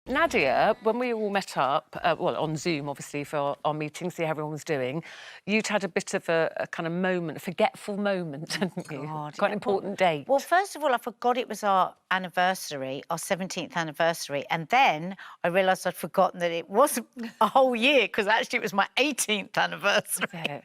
Nadia, when we all met up, well, on Zoom, obviously, for our meeting, see how everyone was doing, you'd had a bit of a kind of moment, a forgetful moment, hadn't you? God, Quite an yeah. important date. Well, first of all, I forgot it was our anniversary, our 17th anniversary, and then I realised I'd forgotten that it wasn't a whole year, because actually it was my 18th anniversary. Yeah.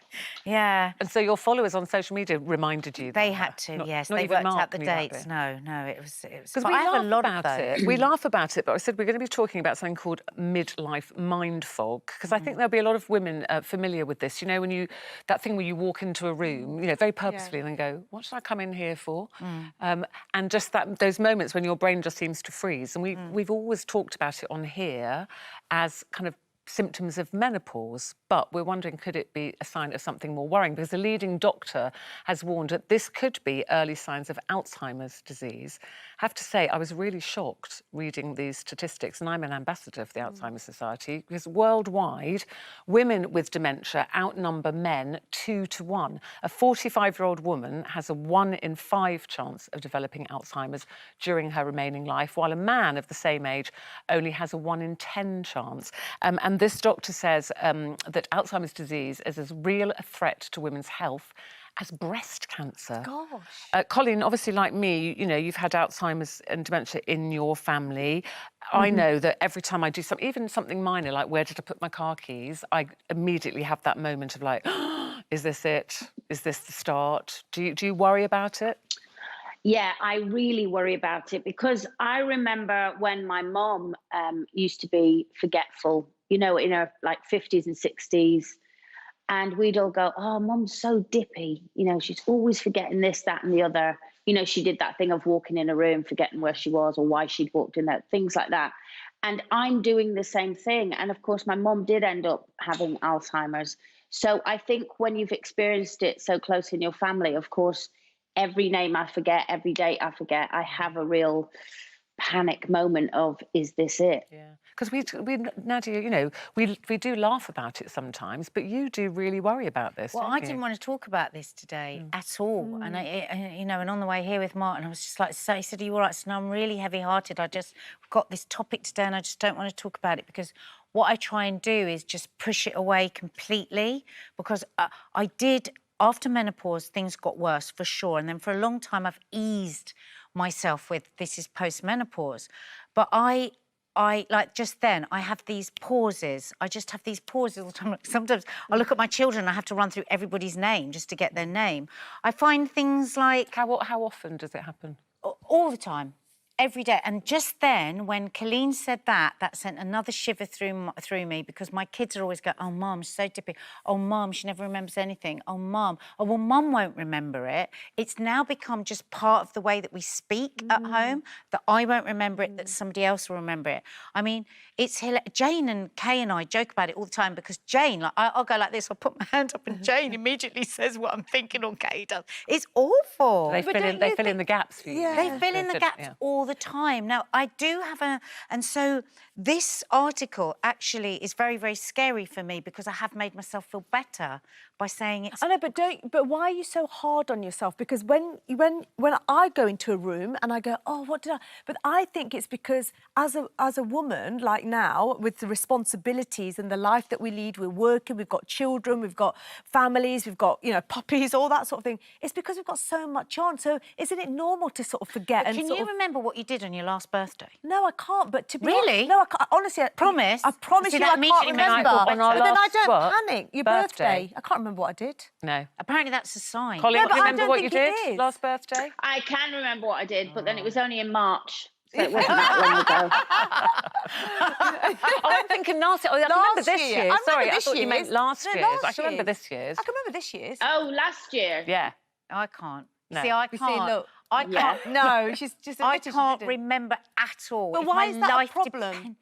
Yeah. And so your followers on social media reminded you They that? had to, yes. Not They even worked Mark out the knew that dates. bit. No, it was. Because But we I have laugh a lot about of those. it. We laugh about it, but I said we're going to be talking about something called midlife mind fog, because I think there'll be a lot of women familiar with this. You know, when that thing where you walk into a room, you know, very purposefully, and then go, "What should I come in here for?" And just those moments when your brain just seems to freeze. And we've always talked about it on here as kind of symptoms of menopause, but we're wondering, could it be a sign of something more worrying? Because a leading doctor has warned that this could be early signs of Alzheimer's disease. I have to say, I was really shocked reading these statistics, and I'm an ambassador for the Alzheimer's Society, because worldwide, women with dementia outnumber men 2 to 1. A 45-year-old woman has a 1 in 5 chance of developing Alzheimer's during her remaining life, while a man of the same age only has a 1 in 10 chance. And this doctor says that Alzheimer's disease is as real a threat to women's health as breast cancer. Gosh. Colleen, obviously, like me, you know, you've had Alzheimer's and dementia in your family. I know that every time I do something, even something minor, like where did I put my car keys, I immediately have that moment of like, oh, is this it? Is this the start? Do you worry about it? Yeah, I really worry about it, because I remember when my mom used to be forgetful, you know, in her like 50s and 60s. And we'd all go, "Oh, Mum's so dippy. You know, she's always forgetting this, that, and the other." You know, she did that thing of walking in a room, forgetting where she was or why she'd walked in there, things like that. And I'm doing the same thing. And of course, my mum did end up having Alzheimer's. So I think when you've experienced it so close in your family, of course, every name I forget, every date I forget, I have a real panic moment of, is this it? Yeah, because we Nadia, you know, we do laugh about it sometimes, but you do really worry about this. Well, don't I you? didn't want to talk about this today at all. And you know, and on the way here with Martin, I was just like, so he said, "Are you all right?" I said, "No, I'm really heavy-hearted. I just got this topic today, and I just don't want to talk about it, because what I try and do is just push it away completely, because I did." After menopause, things got worse, for sure. And then for a long time, I've eased myself with this is post-menopause. But I like, just then, I have these pauses. I just have these pauses all the time. Sometimes I look at my children, I have to run through everybody's name just to get their name. I find things like... How often does it happen? All the time. Every day. And just then, when Coleen said that sent another shiver through me, because my kids are always going, "Oh, Mum, she's so dippy. Oh, Mum, she never remembers anything. Oh, Mum. Oh, well, Mum won't remember it." It's now become just part of the way that we speak at home, that I won't remember it, that somebody else will remember it. I mean, it's Jane and Kay and I joke about it all the time, because Jane, like, I'll go like this, I'll put my hand up, and Jane immediately says what I'm thinking, or Kay does. It's awful. They fill in the gaps for you. Yeah. They fill in the gaps all the time. Now, I do have and so this article actually is very, very scary for me, because I have made myself feel better by saying it's... I know, but why are you so hard on yourself? Because when I go into a room and I go, "Oh, what did I..." But I think it's because as a woman, like now, with the responsibilities and the life that we lead, we're working, we've got children, we've got families, we've got, you know, puppies, all that sort of thing. It's because we've got so much on. So isn't it normal to sort of forget? But can you remember what you did on your last birthday? No, I can't. But to be Really? No, I can't. Honestly, Promise? I promise See, you, that I can't remember. on our But then I last don't panic. Your birthday. birthday. I can't remember what I did. No. Apparently that's a sign. Colleen, No, do you but I remember don't what you think it did is. last birthday? I can remember what I did, but then it was only in March, so it wasn't that long ago. Oh, I'm thinking last year. Oh, I can remember this year. I Sorry, remember I this thought you meant year's. last No, year's. last I can remember year's. this year's. I can remember this year's. Oh, last year. Yeah. I can't. No. See, I You can't. see, look. I Yeah. can't. No, she's just I admitted she can't didn't. remember at all. Well, If why my is that a life problem?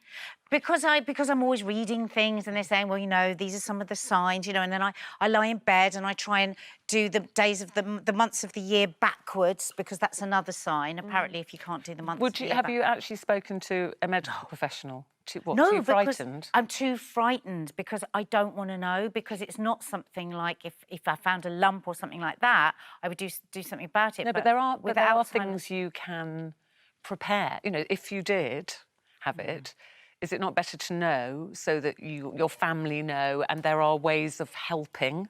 Because I'm always reading things, and they're saying, well, you know, these are some of the signs, you know, and then I lie in bed and I try and do the days of the months of the year backwards, because that's another sign. Apparently, if you can't do the months of the year Have you actually spoken to a medical professional? No, too because frightened? I'm too frightened, because I don't want to know, because it's not something like if I found a lump or something like that, I would do something about it. No, but there are without things you can prepare. You know, if you did have it, Is it not better to know so that your family know and there are ways of helping?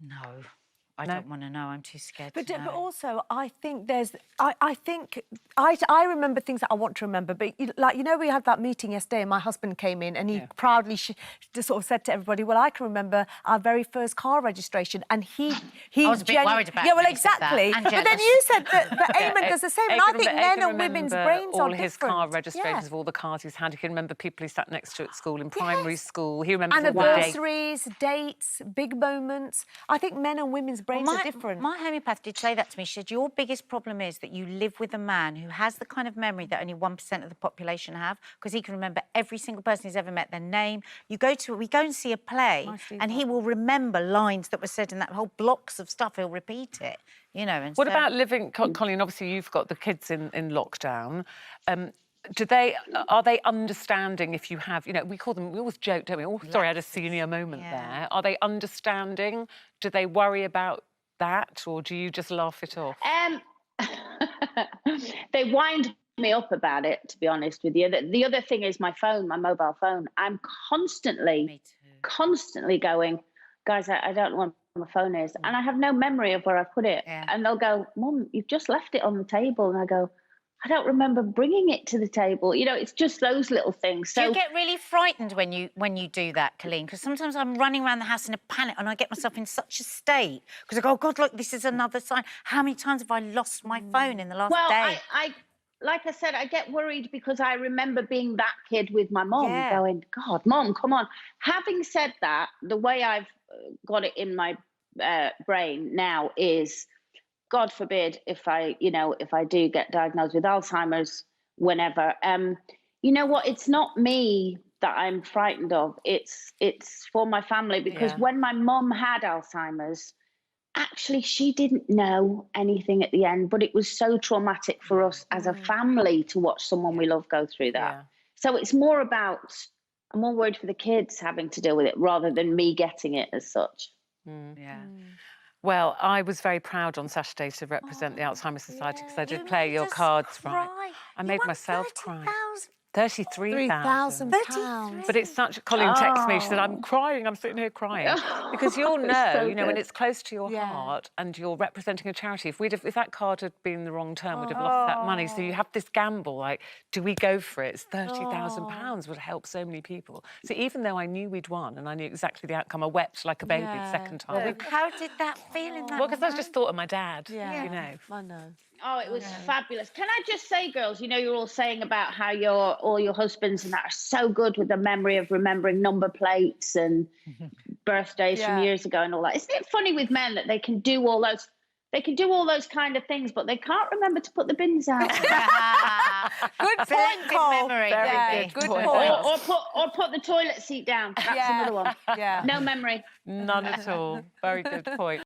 No. I don't want to know. I'm too scared to know. But also, I think there's... I remember things that I want to remember. But, like, you know, we had that meeting yesterday and my husband came in and he proudly just sort of said to everybody, well, I can remember our very first car registration. And he I was a bit worried about Yeah, well, when he said that. exactly. And But then jealous. you said that Eamon does the same. And I think men and women's brains are all different. his car registrations of all the cars he's had. He can remember people he sat next to at school, in primary school. He remembers all the dates. Anniversaries, dates, big moments. I think men and women's brains are different. My homeopath did say that to me. She said, your biggest problem is that you live with a man who has the kind of memory that only 1% of the population have, because he can remember every single person he's ever met, their name. We go and see a play, and he will remember lines that were said in that whole blocks of stuff. He'll repeat it, you know. And what about living, Coleen? Obviously, you've got the kids in lockdown. Are they understanding if you have, you know, we always joke, don't we? Oh, sorry, I had a senior moment there. Are they understanding? Do they worry about that, or do you just laugh it off? They wind me up about it, to be honest with you. The other thing is my phone, my mobile phone. I'm constantly going, guys, I don't know where my phone is. And I have no memory of where I put it. And they'll go, Mum, you've just left it on the table. And I go, I don't remember bringing it to the table. You know, it's just those little things. So do you get really frightened when you do that, Coleen? Because sometimes I'm running around the house in a panic and I get myself in such a state because I go, oh God, look, this is another sign. How many times have I lost my phone in the last day? I like I said, I get worried because I remember being that kid with my mom going, God, Mom, come on. Having said that, the way I've got it in my brain now is, God forbid, if I do get diagnosed with Alzheimer's whenever, you know what? It's not me that I'm frightened of. It's for my family, because when my mom had Alzheimer's, actually, she didn't know anything at the end, but it was so traumatic for us as a family to watch someone we love go through that. So it's more about, I'm more worried for the kids having to deal with it rather than me getting it as such. Well, I was very proud on Saturday to represent the Alzheimer's Society because I did play your cards right. I made myself cry. £33,000. But it's such... Coleen texted me, she said, I'm crying, I'm sitting here crying. Because you'll know, so you know, when good. it's close to your heart and you're representing a charity, if that card had been the wrong term, we'd have lost that money. So you have this gamble, like, do we go for it? It's £30,000 would help so many people. So even though I knew we'd won and I knew exactly the outcome, I wept like a baby the second time. How did that feel in that Well, because I just thought of my dad, you know. I know. Oh, it was fabulous. Can I just say, girls, you know, you're all saying about how all your husbands and that are so good with the memory of remembering number plates and birthdays from years ago and all that. Isn't it funny with men that they can do all those kind of things, but they can't remember to put the bins out? Good point, Cole. Memory. Very good point. Or put the toilet seat down. That's another one. No memory. None at all. Very good point.